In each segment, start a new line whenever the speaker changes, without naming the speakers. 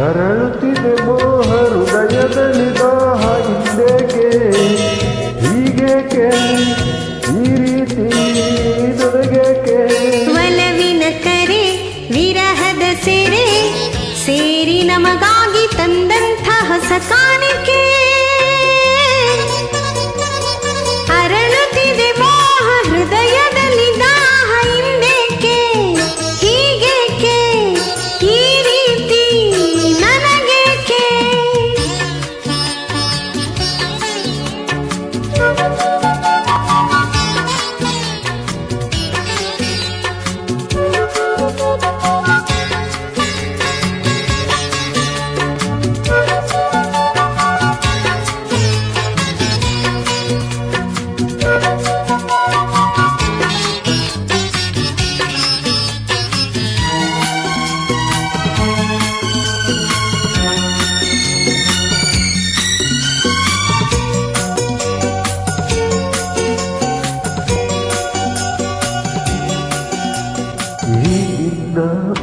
ಅರಳುತ್ತಿದೆ ಮೋಹ ಹೃದಯದಲ್ಲಿ ದಾಹ ಹಿಂದೇಕೆ ಹೀಗೇಕೆ ಈ ರೀತಿ ನನಗೇಕೆ
ಒಲವಿನ ಕರೆ ವಿರಹದ ಸೆರೆ ಸೇರಿ ನಮಗಾಗಿ ತಂದಂಥ ಹೊಸ ಕಾಣಿಕೆ ಅರಳುತ್ತಿದೆ ಮೋಹ ಹೃದಯದಲ್ಲಿ ದಾಹ ಹಿಂದೇಕೆ ಹೀಗೇಕೆ ಈ ರೀತಿ ನನಗೇಕೆ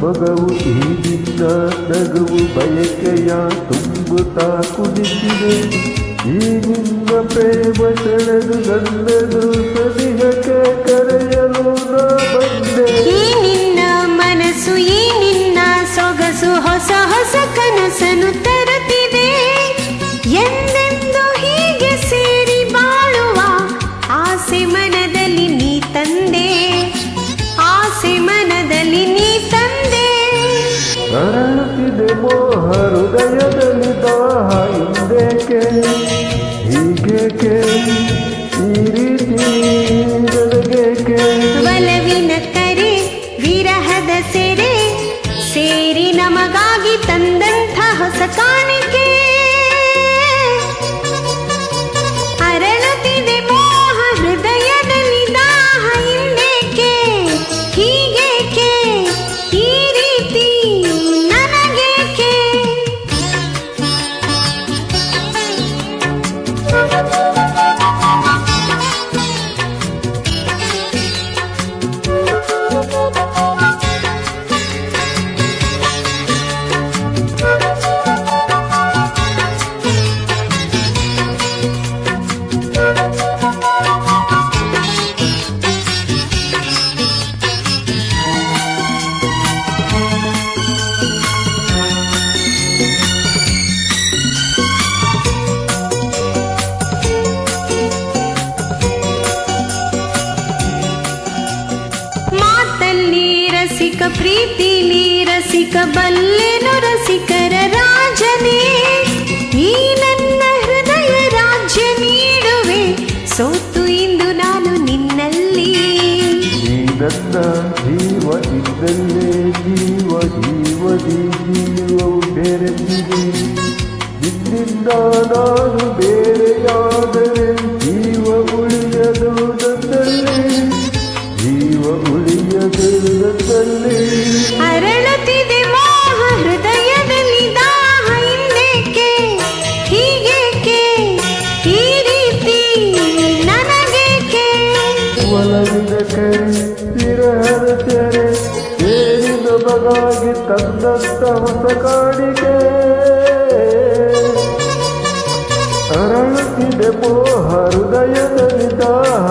ಮಗವು ಈ ನಿನ್ನ ನಗುವು ಬಯಕೆಯ ತುಂಬುತ್ತಾ ಕುಣಿಸಿದೆ ಈ ನಿನ್ನ ಪ್ರೇಮ ಸೆಳೆದು ನನ್ನದು ಸನಿಹಕ್ಕೆ ಕರೆಯಲು ನಾ ಬಂದೆ
ಈ ನಿನ್ನ ಮನಸ್ಸು ಈ ನಿನ್ನ ಸೊಗಸು ಹೊಸ ಹೊಸ ಕನಸನ್ನು ತರುತ್ತಿದೆ ಎಂದೆಂದು ಹೀಗೆ ಸೇರಿ ಬಾಳುವ ಆಸೆ ಮನದಲ್ಲಿ ನೀ ತಂದೆ ಆಸೆ ಮನದಲ್ಲಿ ನೀ ತಂದೆ
ಅರಳುತ್ತಿದೆ ಮೋಹ ಹೃದಯದಲ್ಲಿ ದಾಹ ಹಿಂದೇಕೆ ಹೀಗೇಕೆ ಈ ರೀತಿ ನನಗೇಕೆ
ಒಲವಿನ ಕರೆ ವಿರಹದ ಸೆರೆ ಸೇರಿ ನಮಗಾಗಿ ತಂದಂಥ ಹೊಸ ಕಾಣಿಕೆ ಅರಳುತ್ತಿದೆ ಮೋಹ ಹೃದಯದಲ್ಲಿ ದಾಹ ಹಿಂದೇಕೆ ಹೀಗೇಕೆ ಈ ರೀತಿ ನನಗೇಕೆ ರಸಿಕ ಪ್ರೀತಿಲಿ ರಸಿಕ ಬಲ್ಲೆನು ರಸಿಕರ ರಾಜನೇ ಈ ನನ್ನ ಹೃದಯ ರಾಜ್ಯ ನೀಡುವೆ ಸೋತು ಇಂದು ನಾನು ನಿನ್ನಲ್ಲಿ
ಈ ನನ್ನ ಜೀವ ಇದ್ದಲ್ಲೇ ಜೀವವು ಬೆರೆತಿದೆ ನಿನ್ನಿಂದ ನಾನು ಬೇರೆಯಾದರೆ ಜೀವ ಉಳಿಯದು ನನ್ನಲ್ಲಿ ಜೀವ ಉಳಿಯದು ನನ್ನಲ್ಲಿ
ಅರಳುತ್ತಿದೆ ಮೋಹ ಹೃದಯದಲ್ಲಿ ದಾಹ ಹಿಂದೇಕೆ ಹೀಗೇಕೆ ಈ ರೀತಿ ನನಗೇಕೆ
ಒಲವಿನ ಕರೆ ವಿರಹದ ಸೆರೆ ಸೇರಿ ನಮಗಾಗಿ ತಂದಂತ ಹೊಸ ಕಾಣಿಕೆ ಅರಳುತ್ತಿದೆ ಮೋಹ ಹೃದಯದಲ್ಲಿ ದಾಹ